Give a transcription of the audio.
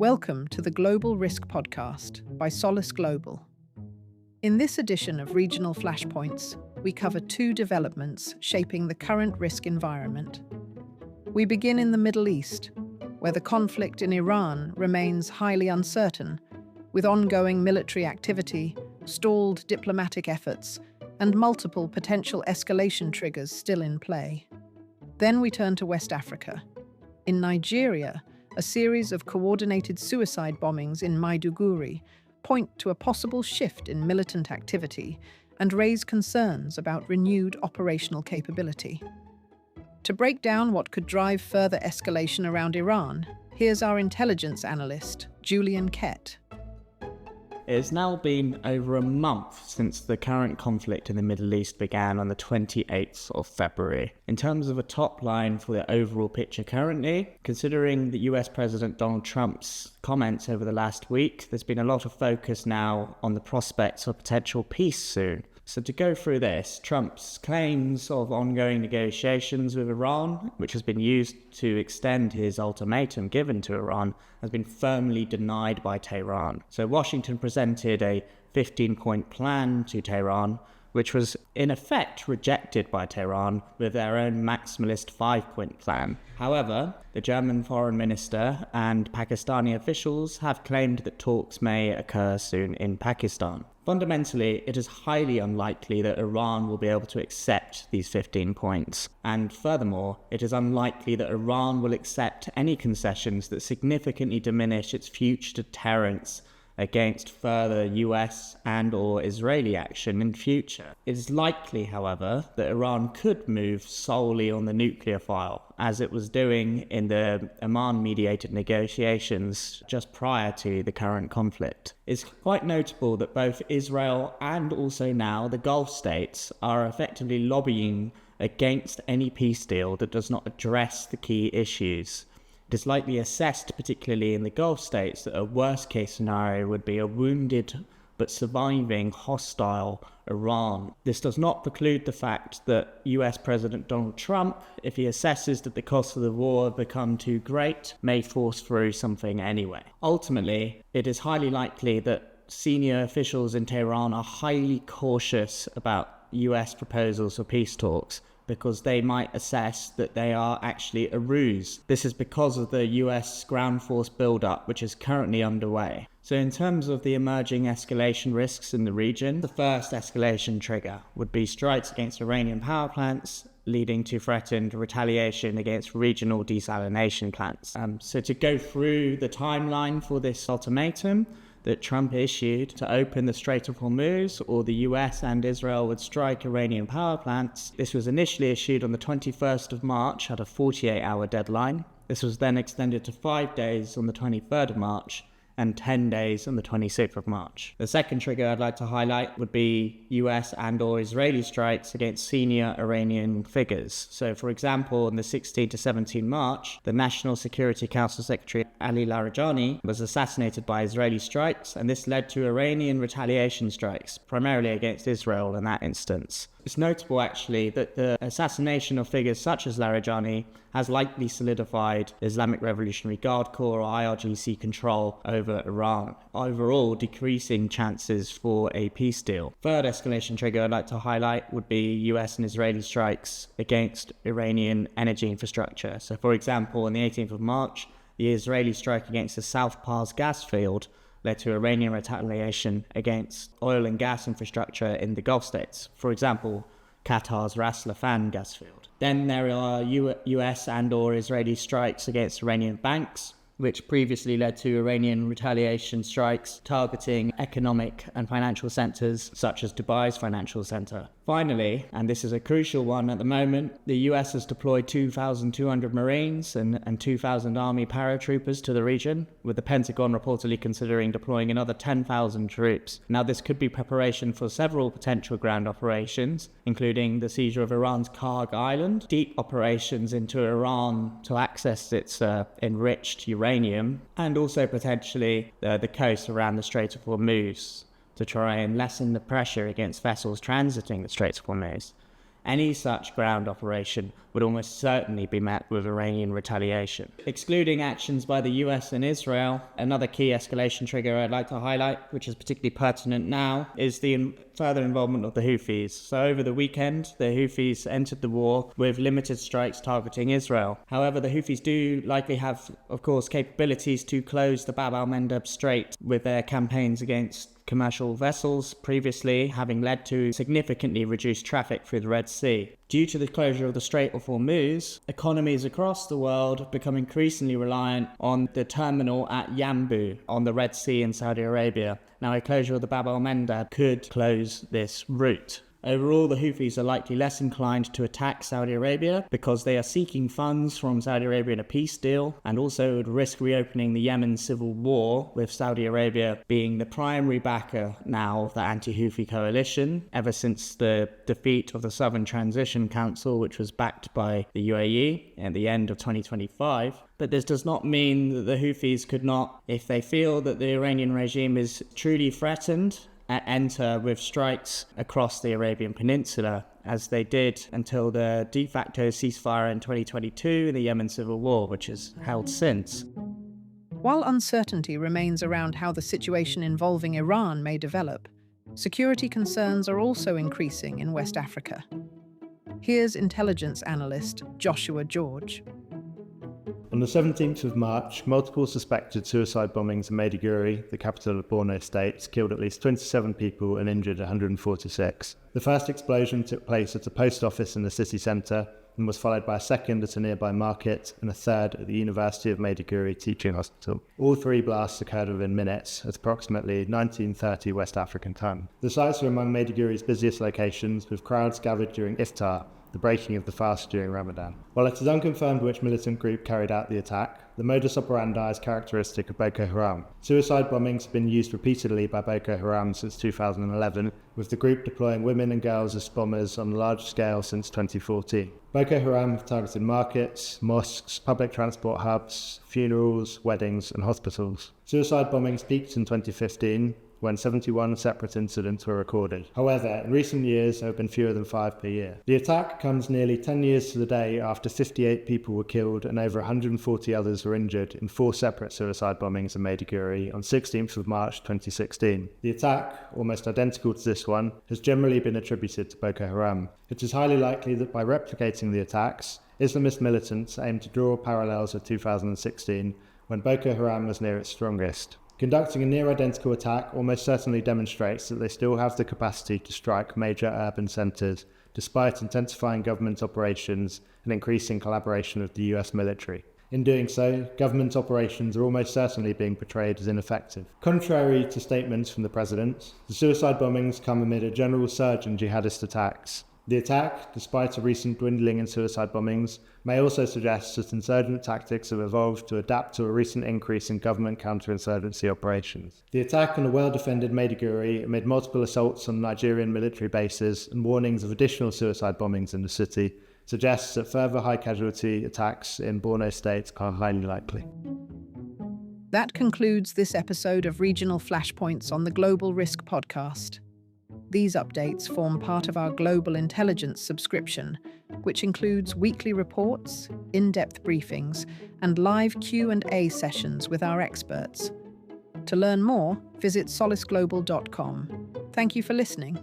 Welcome to the Global Risk Podcast by Solace Global. In this edition of Regional Flashpoints, we cover two developments shaping the current risk environment. We begin in the Middle East, where the conflict in Iran remains highly uncertain, with ongoing military activity, stalled diplomatic efforts, and multiple potential escalation triggers still in play. Then we turn to West Africa. In Nigeria, a series of coordinated suicide bombings in Maiduguri point to a possible shift in militant activity and raise concerns about renewed operational capability. To break down what could drive further escalation around Iran, here's our intelligence analyst, Julian Kett. It has now been over a month since the current conflict in the Middle East began on the 28th of February. In terms of a top line for the overall picture currently, considering the US President Donald Trump's comments over the last week, there's been a lot of focus now on the prospects of potential peace soon. So to go through this, Trump's claims of ongoing negotiations with Iran, which has been used to extend his ultimatum given to Iran, has been firmly denied by Tehran. So Washington presented a 15-point plan to Tehran, which was in effect rejected by Tehran with their own maximalist 5-point plan. However, the German foreign minister and Pakistani officials have claimed that talks may occur soon in Pakistan. Fundamentally, it is highly unlikely that Iran will be able to accept these 15 points. And furthermore, it is unlikely that Iran will accept any concessions that significantly diminish its future deterrence against further US and or Israeli action in future. It is likely, however, that Iran could move solely on the nuclear file, as it was doing in the Oman-mediated negotiations just prior to the current conflict. It's quite notable that both Israel and also now the Gulf states are effectively lobbying against any peace deal that does not address the key issues. It is likely assessed, particularly in the Gulf states, that a worst-case scenario would be a wounded but surviving hostile Iran. This does not preclude the fact that US President Donald Trump, if he assesses that the costs of the war have become too great, may force through something anyway. Ultimately, it is highly likely that senior officials in Tehran are highly cautious about US proposals for peace talks, because they might assess that they are actually a ruse. This is because of the US ground force build-up, which is currently underway. So in terms of the emerging escalation risks in the region, the first escalation trigger would be strikes against Iranian power plants, leading to threatened retaliation against regional desalination plants. So to go through the timeline for this ultimatum that Trump issued to open the Strait of Hormuz, or the US and Israel would strike Iranian power plants. This was initially issued on the 21st of March at a 48-hour deadline. This was then extended to 5 days on the 23rd of March and 10 days on the 26th of March. The second trigger I'd like to highlight would be US and or Israeli strikes against senior Iranian figures. So for example, on the 16th to 17th March, the National Security Council Secretary Ali Larijani was assassinated by Israeli strikes, and this led to Iranian retaliation strikes, primarily against Israel in that instance. It's notable actually that the assassination of figures such as Larijani has likely solidified Islamic Revolutionary Guard Corps or IRGC control over Iran, overall decreasing chances for a peace deal. Third escalation trigger I'd like to highlight would be US and Israeli strikes against Iranian energy infrastructure. So for example, on the 18th of March, the Israeli strike against the South Pars gas field led to Iranian retaliation against oil and gas infrastructure in the Gulf states. For example, Qatar's Ras Laffan gas field. Then there are US and or Israeli strikes against Iranian banks, which previously led to Iranian retaliation strikes targeting economic and financial centers such as Dubai's financial center. Finally, and this is a crucial one at the moment, the US has deployed 2,200 Marines and 2,000 Army paratroopers to the region, with the Pentagon reportedly considering deploying another 10,000 troops. Now, this could be preparation for several potential ground operations, including the seizure of Iran's Karg Island, deep operations into Iran to access its enriched uranium, and also potentially the coast around the Strait of Hormuz, to try and lessen the pressure against vessels transiting the Straits of Hormuz. any such ground operation would almost certainly be met with Iranian retaliation. Excluding actions by the US and Israel, another key escalation trigger I'd like to highlight, which is particularly pertinent now, is the further involvement of the Houthis. So over the weekend, the Houthis entered the war with limited strikes targeting Israel. However, the Houthis do likely have, of course, capabilities to close the Bab al-Mandeb Strait with their campaigns against commercial vessels previously, having led to significantly reduced traffic through the Red Sea. Due to the closure of the Strait of Hormuz, economies across the world become increasingly reliant on the terminal at Yanbu on the Red Sea in Saudi Arabia. Now, a closure of the Bab al-Mandeb could close this route. Overall, the Houthis are likely less inclined to attack Saudi Arabia because they are seeking funds from Saudi Arabia in a peace deal, and also would risk reopening the Yemen civil war, with Saudi Arabia being the primary backer now of the anti-Houthi coalition ever since the defeat of the Southern Transition Council, which was backed by the UAE at the end of 2025. But this does not mean that the Houthis could not, if they feel that the Iranian regime is truly threatened, enter with strikes across the Arabian Peninsula, as they did until the de facto ceasefire in 2022 in the Yemen civil war, which has held since. While uncertainty remains around how the situation involving Iran may develop, security concerns are also increasing in West Africa. Here's intelligence analyst Joshua George. On the 17th of March, multiple suspected suicide bombings in Maiduguri, the capital of Borno State, killed at least 27 people and injured 146. The first explosion took place at a post office in the city centre and was followed by a second at a nearby market and a third at the University of Maiduguri Teaching Hospital. All three blasts occurred within minutes at approximately 19:30 West African time. The sites were among Maiduguri's busiest locations, with crowds gathered during iftar, the breaking of the fast during Ramadan. While it is unconfirmed which militant group carried out the attack, the modus operandi is characteristic of Boko Haram. Suicide bombings have been used repeatedly by Boko Haram since 2011, with the group deploying women and girls as bombers on a large scale since 2014. Boko Haram have targeted markets, mosques, public transport hubs, funerals, weddings and hospitals. Suicide bombings peaked in 2015, when 71 separate incidents were recorded. However, in recent years there have been fewer than 5 per year. The attack comes nearly 10 years to the day after 58 people were killed and over 140 others were injured in 4 separate suicide bombings in Maiduguri on 16th of March 2016. The attack, almost identical to this one, has generally been attributed to Boko Haram. It is highly likely that by replicating the attacks, Islamist militants aim to draw parallels with 2016, when Boko Haram was near its strongest. Conducting a near-identical attack almost certainly demonstrates that they still have the capacity to strike major urban centres, despite intensifying government operations and increasing collaboration with the US military. In doing so, government operations are almost certainly being portrayed as ineffective. Contrary to statements from the president, the suicide bombings come amid a general surge in jihadist attacks. The attack, despite a recent dwindling in suicide bombings, may also suggest that insurgent tactics have evolved to adapt to a recent increase in government counterinsurgency operations. The attack on a well-defended Maiduguri amid multiple assaults on Nigerian military bases and warnings of additional suicide bombings in the city suggests that further high-casualty attacks in Borno State are highly likely. That concludes this episode of Regional Flashpoints on the Global Risk Podcast. These updates form part of our Global Intelligence subscription, which includes weekly reports, in-depth briefings, and live Q&A sessions with our experts. To learn more, visit solisglobal.com. Thank you for listening.